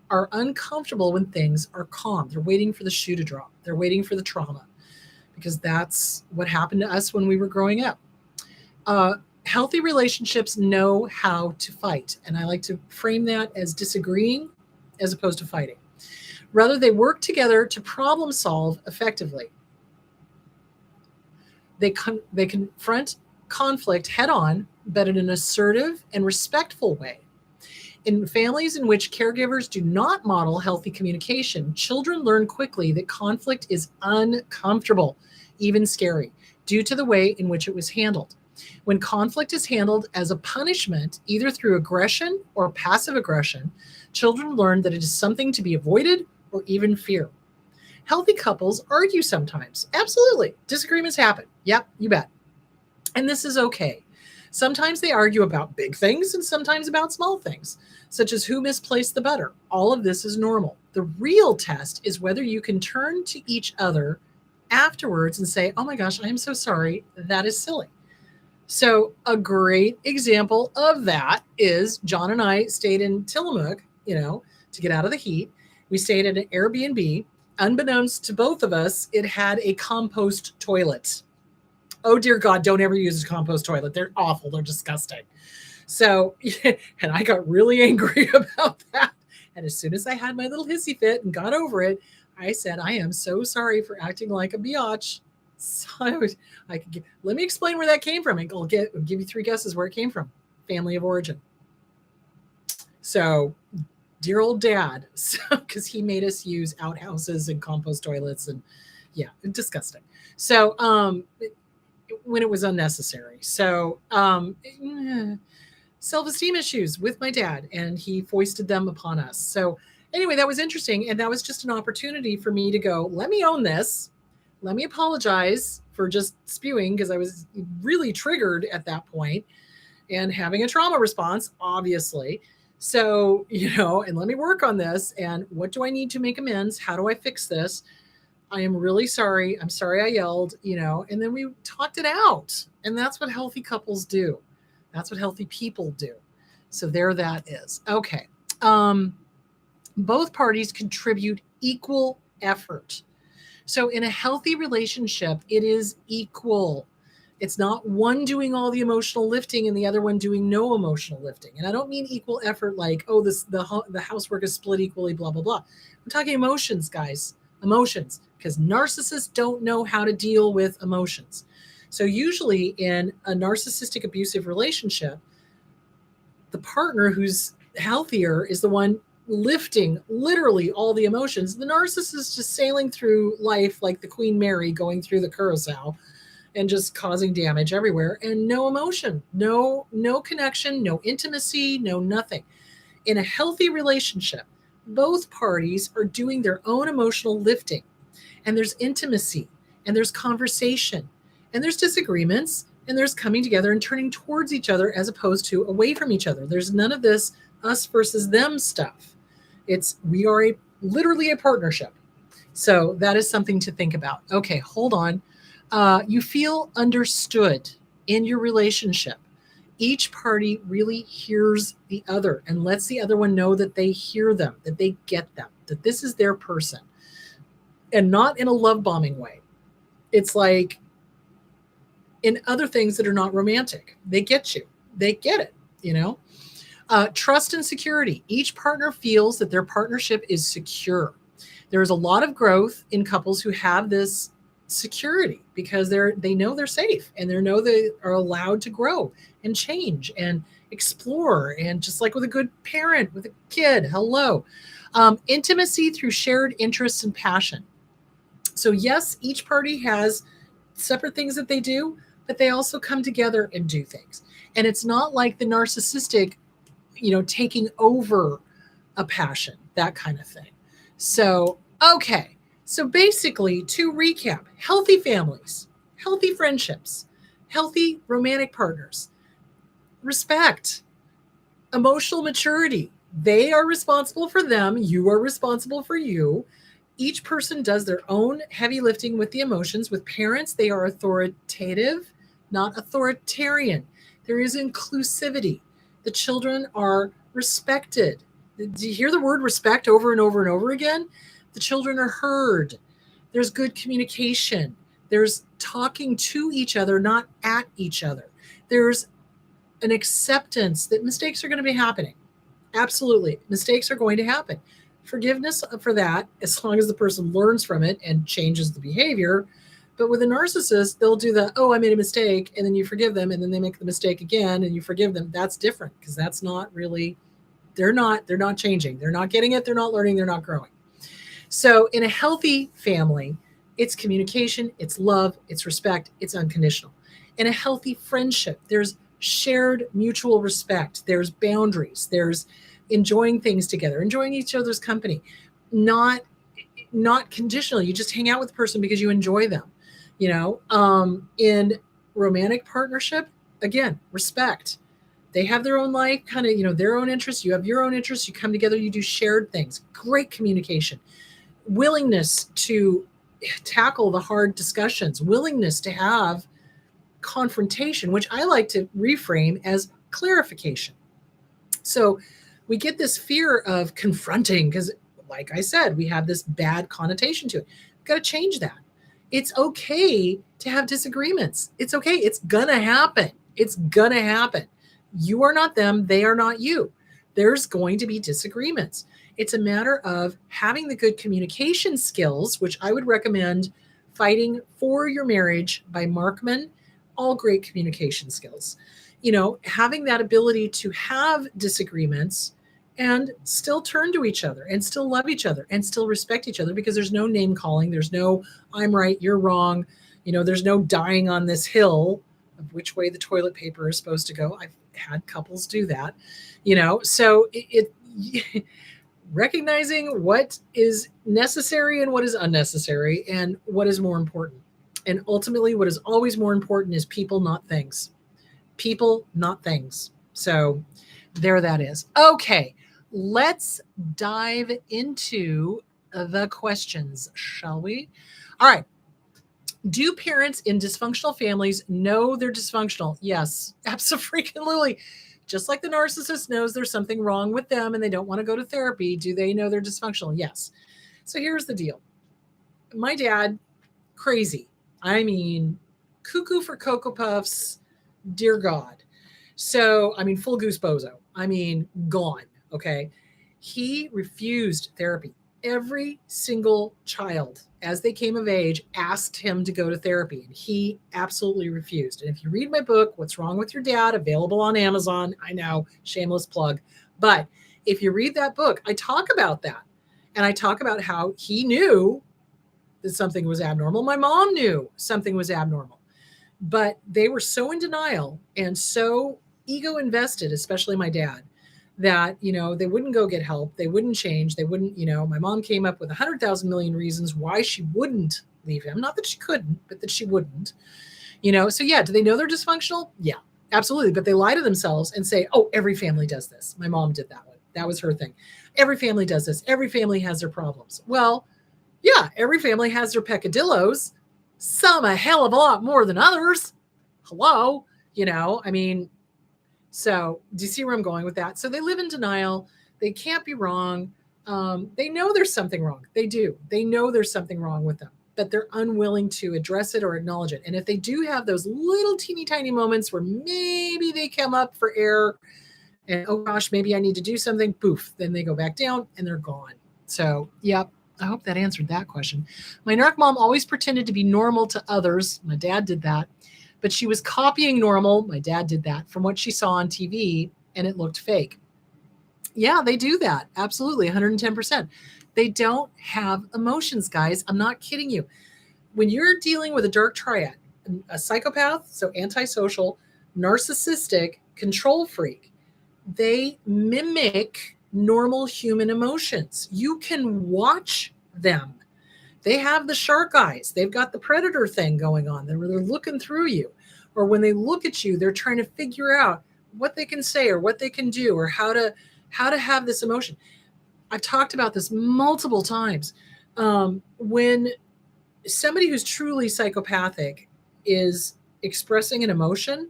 are uncomfortable when things are calm. They're waiting for the shoe to drop. They're waiting for the trauma, because that's what happened to us when we were growing up. Healthy relationships know how to fight, and I like to frame that as disagreeing as opposed to fighting. Rather, they work together to problem solve effectively. They confront conflict head on, but in an assertive and respectful way. In families in which caregivers do not model healthy communication, children learn quickly that conflict is uncomfortable, even scary, due to the way in which it was handled. When conflict is handled as a punishment, either through aggression or passive aggression, children learn that it is something to be avoided or even fear. Healthy couples argue sometimes. Absolutely. Disagreements happen. Yep, you bet. And this is okay. Sometimes they argue about big things and sometimes about small things, such as who misplaced the butter. All of this is normal. The real test is whether you can turn to each other afterwards and say, oh my gosh, I am so sorry. That is silly. So a great example of that is John and I stayed in Tillamook, to get out of the heat. We stayed at an Airbnb. Unbeknownst to both of us, it had a compost toilet. Oh, dear God, don't ever use a compost toilet. They're awful. They're disgusting. So, and I got really angry about that. And as soon as I had my little hissy fit and got over it, I said, I am so sorry for acting like a biatch. So let me explain where that came from. I'll give you 3 guesses where it came from. Family of origin. So, dear old dad, because he made us use outhouses and compost toilets, and yeah, disgusting. So, when it was unnecessary. So, self-esteem issues with my dad, and he foisted them upon us. So anyway, that was interesting. And that was just an opportunity for me to go, let me own this. Let me apologize for just spewing, because I was really triggered at that point and having a trauma response, obviously. So, and let me work on this. And what do I need to make amends? How do I fix this? I am really sorry. I'm sorry I yelled, and then we talked it out. And that's what healthy couples do. That's what healthy people do. So there that is. Okay. Both parties contribute equal effort. So in a healthy relationship, it is equal. It's not one doing all the emotional lifting and the other one doing no emotional lifting. And I don't mean equal effort like, the housework is split equally, blah, blah, blah. I'm talking emotions, guys. Emotions. Because narcissists don't know how to deal with emotions. So usually in a narcissistic abusive relationship, the partner who's healthier is the one lifting literally all the emotions. The narcissist is just sailing through life like the Queen Mary going through the Curacao and just causing damage everywhere, and no emotion, no connection, no intimacy, no nothing. In a healthy relationship, both parties are doing their own emotional lifting, and there's intimacy, and there's conversation, and there's disagreements, and there's coming together and turning towards each other as opposed to away from each other. There's none of this us versus them stuff. It's we are literally a partnership. So that is something to think about. Okay, hold on. You feel understood in your relationship. Each party really hears the other and lets the other one know that they hear them, that they get them, that this is their person, and not in a love bombing way. It's like in other things that are not romantic. They get you. They get it, you know? Trust and security. Each partner feels that their partnership is secure. There is a lot of growth in couples who have this security because they know they're safe, and they know they are allowed to grow and change and explore, and just like with a good parent with a kid. Hello. Intimacy through shared interests and passion. So yes, each party has separate things that they do, but they also come together and do things. And it's not like the narcissistic, taking over a passion, that kind of thing. So, okay. So basically, to recap, healthy families, healthy friendships, healthy romantic partners, respect, emotional maturity. They are responsible for them. You are responsible for you. Each person does their own heavy lifting with the emotions. With parents, they are authoritative, not authoritarian. There is inclusivity. The children are respected. Do you hear the word respect over and over and over again? The children are heard. There's good communication. There's talking to each other, not at each other. There's an acceptance that mistakes are going to be happening. Absolutely. Mistakes are going to happen. Forgiveness for that, as long as the person learns from it and changes the behavior. But with a narcissist, they'll do I made a mistake, and then you forgive them, and then they make the mistake again and you forgive them. That's different, because that's not really, they're not changing. They're not getting it. They're not learning. They're not growing. So in a healthy family, it's communication, it's love, it's respect, it's unconditional. In a healthy friendship, there's shared mutual respect. There's boundaries. There's enjoying things together, enjoying each other's company, not conditional. You just hang out with the person because you enjoy them. In romantic partnership, again, respect. They have their own life, kind of, their own interests. You have your own interests. You come together, you do shared things. Great communication, willingness to tackle the hard discussions, willingness to have confrontation, which I like to reframe as clarification. So we get this fear of confronting because, like I said, we have this bad connotation to it. We've got to change that. It's okay to have disagreements. It's okay. It's going to happen. It's going to happen. You are not them. They are not you. There's going to be disagreements. It's a matter of having the good communication skills, which I would recommend Fighting for Your Marriage by Markman. All great communication skills. Having that ability to have disagreements and still turn to each other and still love each other and still respect each other, because there's no name calling. There's no I'm right, you're wrong. There's no dying on this hill of which way the toilet paper is supposed to go. I've had couples do that, so it recognizing what is necessary and what is unnecessary and what is more important. And ultimately, what is always more important is people, not things. People, not things. So there that is. Okay, let's dive into the questions, shall we? All right. Do parents in dysfunctional families know they're dysfunctional? Yes, absolutely. Just like the narcissist knows there's something wrong with them and they don't want to go to therapy, do they know they're dysfunctional? Yes. So here's the deal. My dad, crazy. I mean, cuckoo for Cocoa Puffs, dear God. So, full goose bozo. Gone. Okay. He refused therapy. Every single child, as they came of age, asked him to go to therapy, and he absolutely refused. And if you read my book, What's Wrong with Your Dad, available on Amazon, I know, shameless plug, but If you read that book, I talk about that. And I talk about how he knew that something was abnormal. My mom knew something was abnormal, but they were so in denial and so ego invested, especially my dad, that, they wouldn't go get help. They wouldn't change. They wouldn't, my mom came up with 100,000 million reasons why she wouldn't leave him. Not that she couldn't, but that she wouldn't, So yeah, do they know they're dysfunctional? Yeah, absolutely. But they lie to themselves and say, oh, every family does this. My mom did that one. That was her thing. Every family does this. Every family has their problems. Well, yeah, every family has their peccadillos, some a hell of a lot more than others. Hello, so do you see where I'm going with that? So they live in denial. They can't be wrong. They know there's something wrong. They do. They know there's something wrong with them, but they're unwilling to address it or acknowledge it. And if they do have those little teeny tiny moments where maybe they come up for air and, oh gosh, maybe I need to do something, poof, then they go back down and they're gone. So, yep. I hope that answered that question. My narc mom always pretended to be normal to others. My dad did that. But she was copying normal. My dad did that from what she saw on TV, and it looked fake. Yeah, they do that. Absolutely, 110%. They don't have emotions, guys. I'm not kidding you. When you're dealing with a dark triad, a psychopath, so antisocial, narcissistic, control freak, they mimic normal human emotions. You can watch them. They have the shark eyes. They've got the predator thing going on. They're looking through you. Or when they look at you, they're trying to figure out what they can say or what they can do or how to have this emotion. I've talked about this multiple times. When somebody who's truly psychopathic is expressing an emotion,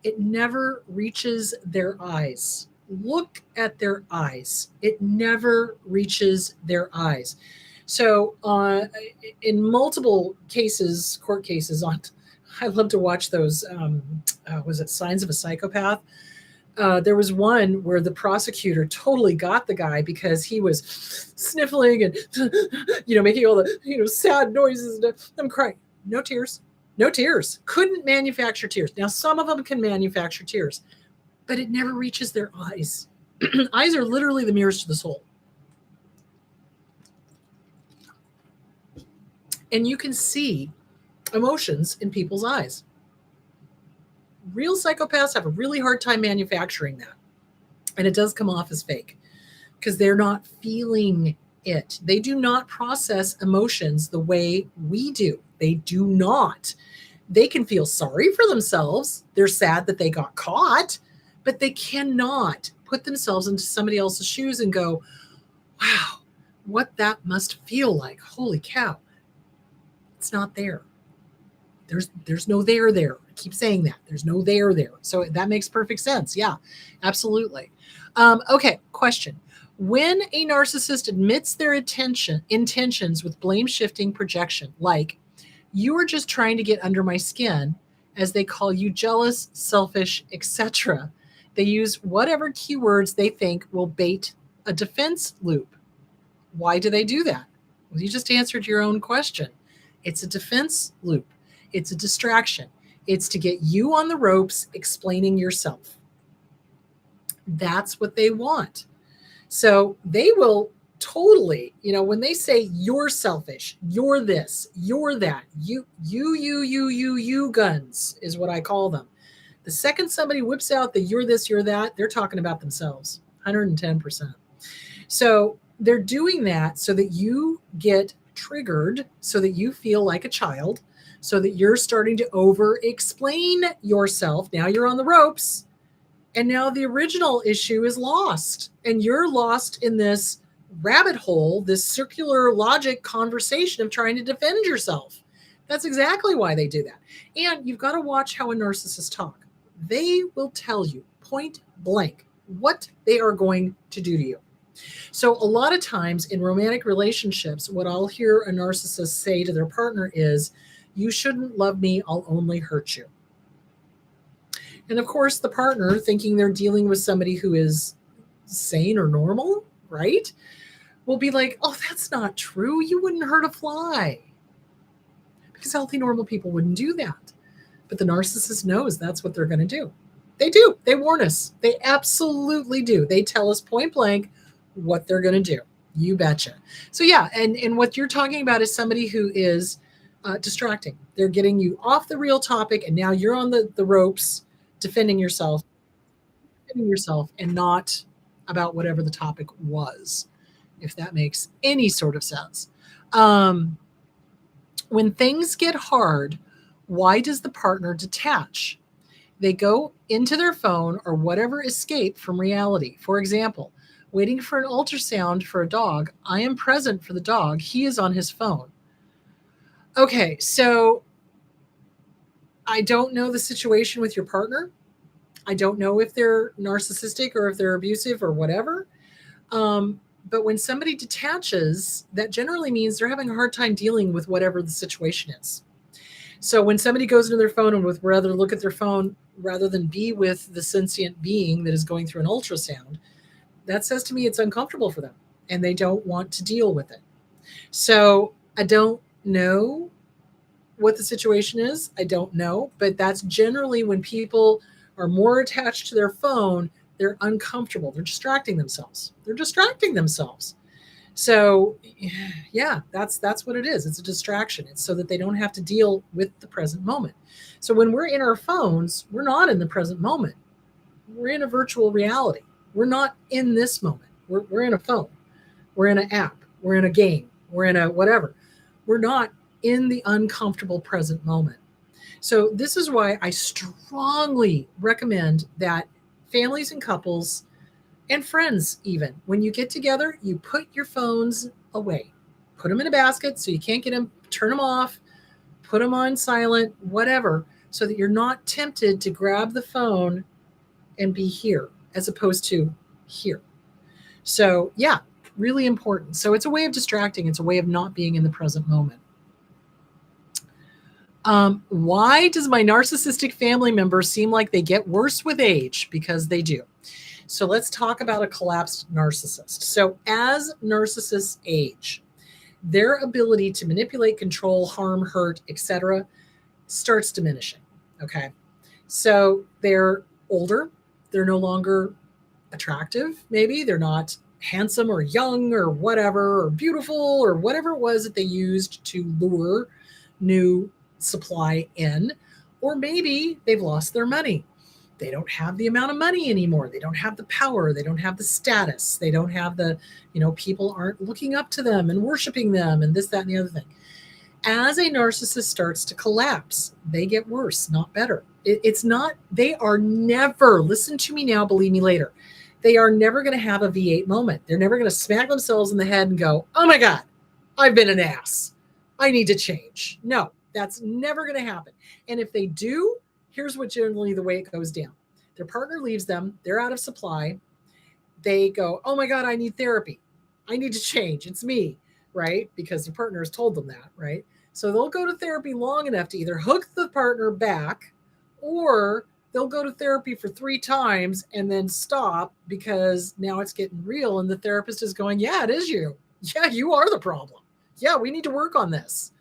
it never reaches their eyes. Look at their eyes. It never reaches their eyes. So in multiple cases, court cases, I love to watch those, was it Signs of a Psychopath? There was one where the prosecutor totally got the guy because he was sniffling and, making all the, sad noises. And I'm crying. No tears. No tears. Couldn't manufacture tears. Now, some of them can manufacture tears, but it never reaches their eyes. Eyes are literally the mirrors to the soul. And you can see emotions in people's eyes. Real psychopaths have a really hard time manufacturing that. And it does come off as fake because they're not feeling it. They do not process emotions the way we do. They do not. They can feel sorry for themselves. They're sad that they got caught, but they cannot put themselves into somebody else's shoes and go, wow, what that must feel like. Holy cow. It's not there. There's no there. I keep saying that. There's no there. So that makes perfect sense. Yeah, absolutely. Okay, question. When a narcissist admits their intentions with blame shifting projection, like you are just trying to get under my skin, as they call you jealous, selfish, etc., they use whatever keywords they think will bait a defense loop. Why do they do that? Well, you just answered your own question. It's a defense loop. It's a distraction. It's to get you on the ropes explaining yourself. That's what they want. So they will totally, when they say you're selfish, you're this, you're that, you guns is what I call them. The second somebody whips out the you're this, you're that, they're talking about themselves, 110%. So they're doing that so that you get triggered, so that you feel like a child, so that you're starting to over-explain yourself. Now you're on the ropes, and now the original issue is lost, and you're lost in this rabbit hole, this circular logic conversation of trying to defend yourself. That's exactly why they do that. And you've got to watch how a narcissist talk. They will tell you point blank what they are going to do to you. So a lot of times in romantic relationships, what I'll hear a narcissist say to their partner is, you shouldn't love me, I'll only hurt you. And of course, the partner, thinking they're dealing with somebody who is sane or normal, right, will be like, oh, that's not true. You wouldn't hurt a fly. Because healthy, normal people wouldn't do that. But the narcissist knows that's what they're going to do. They do. They warn us. They absolutely do. They tell us point blank what they're going to do. You betcha. So yeah, and what you're talking about is somebody who is distracting. They're getting you off the real topic, and now you're on the ropes, defending yourself, and not about whatever the topic was, if that makes any sort of sense. Um, when things get hard, why does the partner detach? They go into their phone or whatever escape from reality. For example, waiting for an ultrasound for a dog. I am present for the dog. He is on his phone. Okay, so I don't know the situation with your partner. I don't know if they're narcissistic or if they're abusive or whatever. But when somebody detaches, that generally means they're having a hard time dealing with whatever the situation is. So when somebody goes into their phone and would rather look at their phone rather than be with the sentient being that is going through an ultrasound, that says to me it's uncomfortable for them and they don't want to deal with it. So I don't know what the situation is. I don't know, but that's generally when people are more attached to their phone, they're uncomfortable. They're distracting themselves. So yeah, that's what it is. It's a distraction. It's so that they don't have to deal with the present moment. So when we're in our phones, we're not in the present moment. We're in a virtual reality. We're not in this moment. We're in a phone. We're in an app. We're in a game. We're in a whatever. We're not in the uncomfortable present moment. So this is why I strongly recommend that families and couples and friends, even when you get together, you put your phones away, put them in a basket so you can't get them, turn them off, put them on silent, whatever, so that you're not tempted to grab the phone and be here as opposed to here. So yeah, really important. So it's a way of distracting. It's a way of not being in the present moment. Why does my narcissistic family member seem like they get worse with age? Because they do. So let's talk about a collapsed narcissist. So as narcissists age, their ability to manipulate, control, harm, hurt, etc., starts diminishing. Okay. So they're older. They're no longer attractive, maybe. They're not handsome or young or whatever, or beautiful or whatever it was that they used to lure new supply in. Or maybe they've lost their money. They don't have the amount of money anymore. They don't have the power. They don't have the status. They don't have the, people aren't looking up to them and worshiping them and this, that, and the other thing. As a narcissist starts to collapse, they get worse, not better. It's not, they are never, listen to me now, believe me later, they are never going to have a V8 moment. They're never going to smack themselves in the head and go, oh my God, I've been an ass. I need to change. No, that's never going to happen. And if they do, here's what generally the way it goes down. Their partner leaves them. They're out of supply. They go, oh my God, I need therapy. I need to change. It's me, right? Because the partner has told them that, right? So they'll go to therapy long enough to either hook the partner back or they'll go to therapy for 3 times and then stop because now it's getting real. And the therapist is going, yeah, it is you. Yeah, you are the problem. Yeah, we need to work on this.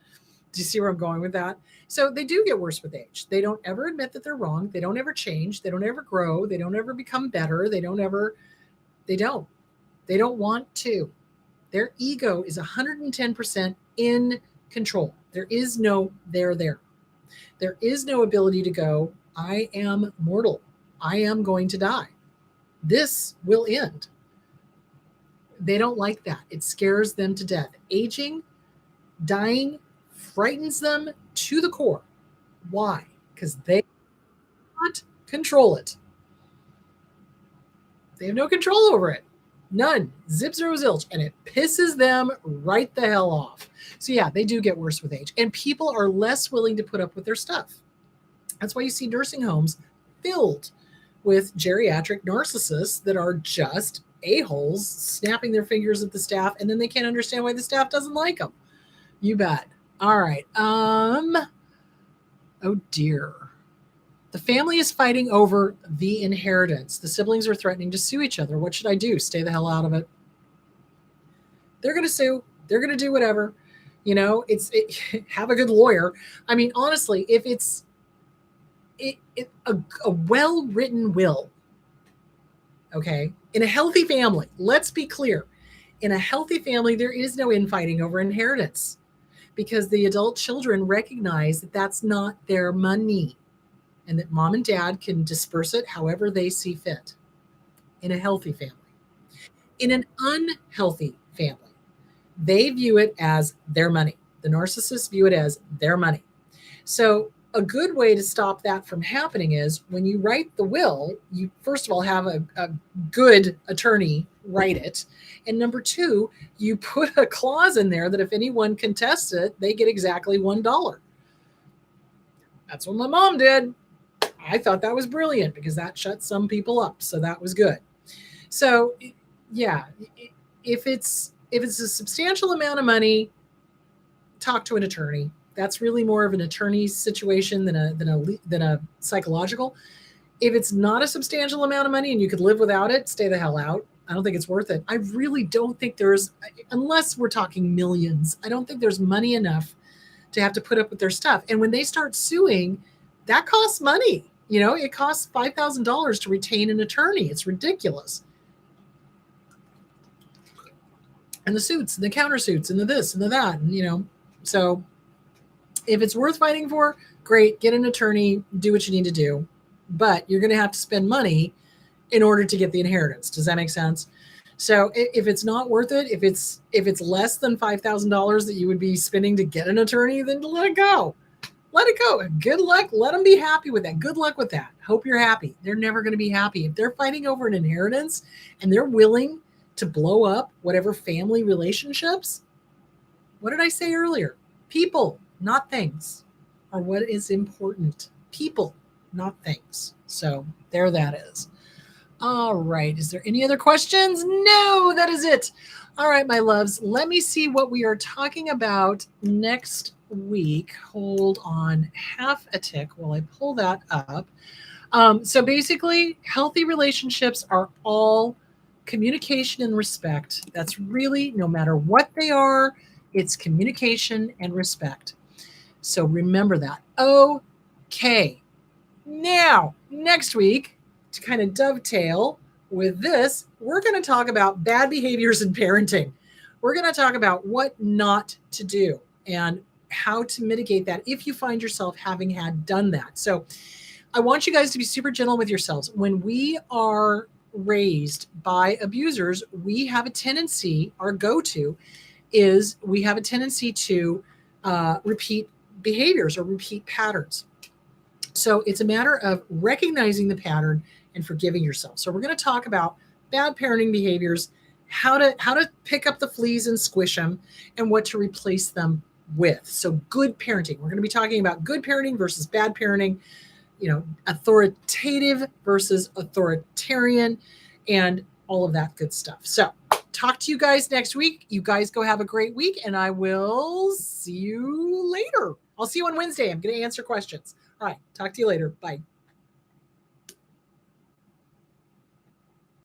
Do you see where I'm going with that? So they do get worse with age. They don't ever admit that they're wrong. They don't ever change. They don't ever grow. They don't ever become better. They don't. They don't want to. Their ego is 110% in control. There is no there. There is no ability to go, I am mortal. I am going to die. This will end. They don't like that. It scares them to death. Aging, dying, frightens them to the core. Why? Because they cannot control it. They have no control over it. None. Zip, zero, zilch. And it pisses them right the hell off. So yeah, they do get worse with age. And people are less willing to put up with their stuff. That's why you see nursing homes filled with geriatric narcissists that are just a-holes snapping their fingers at the staff, and then they can't understand why the staff doesn't like them. You bet. All right. Oh dear. The family is fighting over the inheritance. The siblings are threatening to sue each other. What should I do? Stay the hell out of it. They're going to sue. They're going to do whatever. Have a good lawyer. I mean, honestly, if a well-written will, okay, in a healthy family, let's be clear, in a healthy family, there is no infighting over inheritance because the adult children recognize that that's not their money and that mom and dad can disperse it however they see fit in a healthy family. In an unhealthy family, they view it as their money. The narcissists view it as their money. So, a good way to stop that from happening is when you write the will, you first of all have a good attorney write it. And number two, you put a clause in there that if anyone contests it, they get exactly $1. That's what my mom did. I thought that was brilliant because that shut some people up. So that was good. So, yeah, if it's a substantial amount of money, talk to an attorney. That's really more of an attorney's situation than a psychological. If it's not a substantial amount of money and you could live without it, stay the hell out. I don't think it's worth it. I really don't think there's, unless we're talking millions, I don't think there's money enough to have to put up with their stuff. And when they start suing, that costs money. You know, it costs $5,000 to retain an attorney. It's ridiculous. And the suits and the countersuits and the this and the that, and, you know, so if it's worth fighting for, great, get an attorney, do what you need to do. But you're going to have to spend money in order to get the inheritance. Does that make sense? So if it's not worth it, if it's less than $5,000 that you would be spending to get an attorney, then let it go. Let it go. Good luck. Let them be happy with that. Good luck with that. Hope you're happy. They're never going to be happy. If they're fighting over an inheritance and they're willing to blow up whatever family relationships, what did I say earlier? People, not things, are what is important. People, not things. So there that is. All right. Is there any other questions? No, that is it. All right, my loves. Let me see what we are talking about next week. Hold on half a tick while I pull that up. So basically, healthy relationships are all communication and respect. That's really, no matter what they are, it's communication and respect. So remember that. Okay. Now, next week, to kind of dovetail with this, we're going to talk about bad behaviors in parenting. We're going to talk about what not to do and how to mitigate that if you find yourself having had done that. So I want you guys to be super gentle with yourselves. When we are raised by abusers, we have a tendency, our go-to is we have a tendency to repeat behaviors or repeat patterns. So it's a matter of recognizing the pattern and forgiving yourself. So we're going to talk about bad parenting behaviors, how to pick up the fleas and squish them, and what to replace them with. So good parenting. We're going to be talking about good parenting versus bad parenting, you know, authoritative versus authoritarian, and all of that good stuff. So talk to you guys next week. You guys go have a great week, and I will see you later. I'll see you on Wednesday. I'm going to answer questions. All right. Talk to you later. Bye.